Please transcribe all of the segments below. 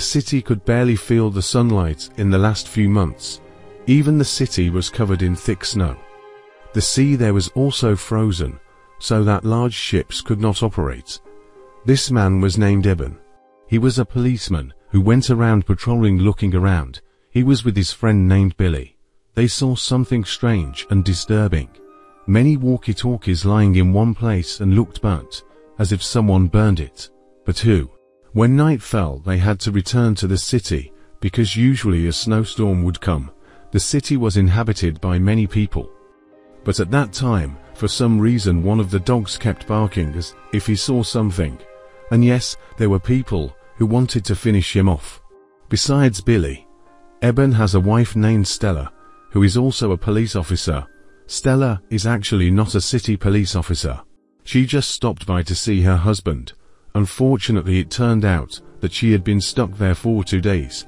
city could barely feel the sunlight in the last few months. Even the city was covered in thick snow. The sea there was also frozen, so that large ships could not operate. This man was named Eben. He was a policeman who went around patrolling, looking around. He was with his friend named Billy. They saw something strange and disturbing. Many walkie-talkies lying in one place and looked burnt, as if someone burned it. But who? When night fell, they had to return to the city, because usually a snowstorm would come. The city was inhabited by many people. But at that time, for some reason, one of the dogs kept barking as if he saw something. And yes, there were people who wanted to finish him off. Besides Billy, Eben has a wife named Stella, who is also a police officer. Stella is actually not a city police officer. She just stopped by to see her husband. Unfortunately, it turned out that she had been stuck there for 2 days,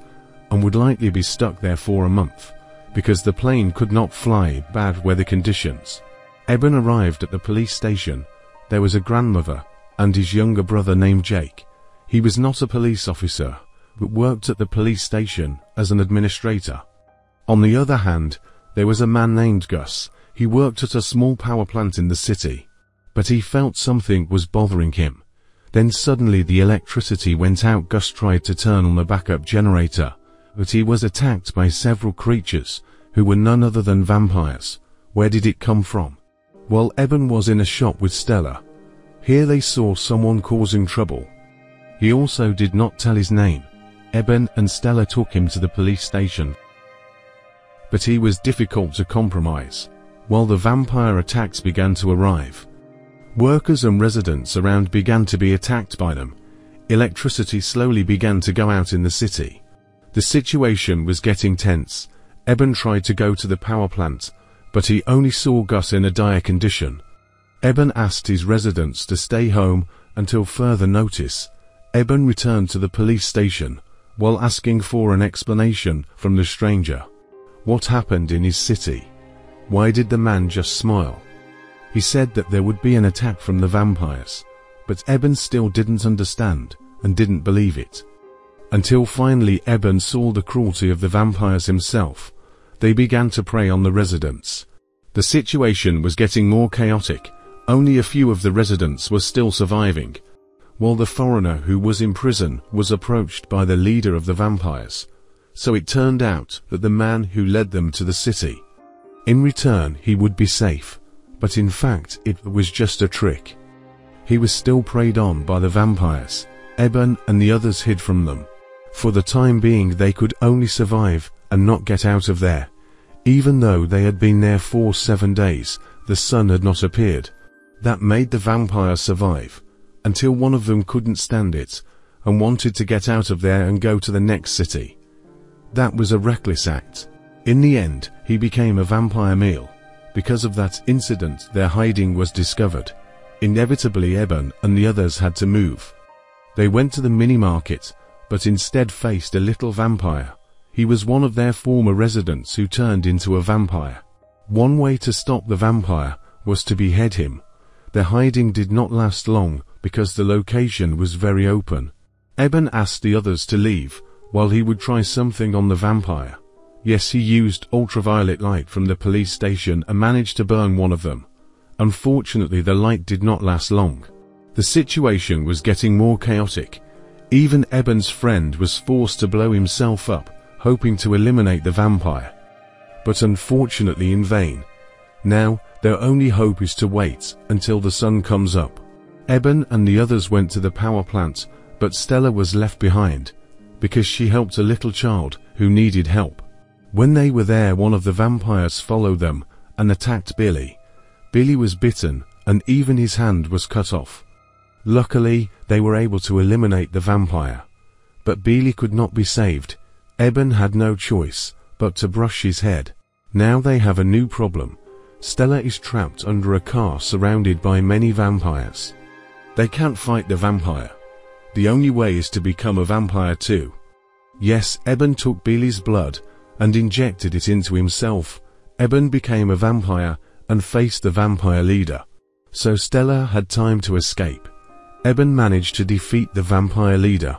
and would likely be stuck there for a month, because the plane could not fly, bad weather conditions. Eben arrived at the police station. There was a grandmother and his younger brother named Jake. He was not a police officer, but worked at the police station as an administrator. On the other hand, there was a man named Gus. He worked at a small power plant in the city, but he felt something was bothering him. Then suddenly the electricity went out. Gus tried to turn on the backup generator, but he was attacked by several creatures who were none other than vampires. Where did it come from? Well, Eben was in a shop with Stella. Here they saw someone causing trouble. He also did not tell his name. Eben and Stella took him to the police station, but he was difficult to compromise. While the vampire attacks began to arrive, workers and residents around began to be attacked by them. Electricity slowly began to go out in the city. The situation was getting tense. Eben tried to go to the power plant, but he only saw Gus in a dire condition. Eben asked his residents to stay home until further notice. Eben returned to the police station while asking for an explanation from the stranger. What happened in his city? Why did the man just smile? He said that there would be an attack from the vampires, but Eben still didn't understand and didn't believe it. Until finally Eben saw the cruelty of the vampires himself. They began to prey on the residents. The situation was getting more chaotic. Only a few of the residents were still surviving, while the foreigner who was in prison was approached by the leader of the vampires. So it turned out that the man who led them to the city, in return he would be safe, but in fact it was just a trick. He was still preyed on by the vampires. Eben and the others hid from them. For the time being they could only survive and not get out of there. Even though they had been there for 7 days, the sun had not appeared. That made the vampires survive, until one of them couldn't stand it and wanted to get out of there and go to the next city. That was a reckless act. In the end, he became a vampire meal. Because of that incident, their hiding was discovered. Inevitably, Eben and the others had to move. They went to the mini-market, but instead faced a little vampire. He was one of their former residents who turned into a vampire. One way to stop the vampire was to behead him. Their hiding did not last long because the location was very open. Eben asked the others to leave while he would try something on the vampire. Yes, he used ultraviolet light from the police station and managed to burn one of them. Unfortunately, the light did not last long. The situation was getting more chaotic. Even Eben's friend was forced to blow himself up, hoping to eliminate the vampire. But unfortunately in vain. Now, their only hope is to wait until the sun comes up. Eben and the others went to the power plant, but Stella was left behind, because she helped a little child who needed help. When they were there, one of the vampires followed them and attacked Billy. Billy was bitten and even his hand was cut off. Luckily, they were able to eliminate the vampire. But Billy could not be saved. Eben had no choice but to brush his head. Now they have a new problem. Stella is trapped under a car surrounded by many vampires. They can't fight the vampire. The only way is to become a vampire too. Yes, Eben took Billy's blood and injected it into himself. Eben became a vampire and faced the vampire leader. So Stella had time to escape. Eben managed to defeat the vampire leader.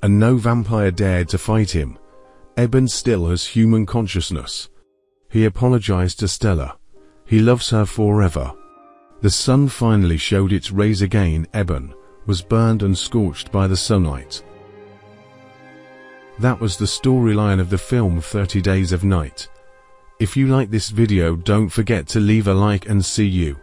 and no vampire dared to fight him. Eben still has human consciousness. He apologized to Stella. He loves her forever. The sun finally showed its rays again. Eben was burned and scorched by the sunlight. That was the storyline of the film 30 Days of Night. If you like this video, don't forget to leave a like and see you.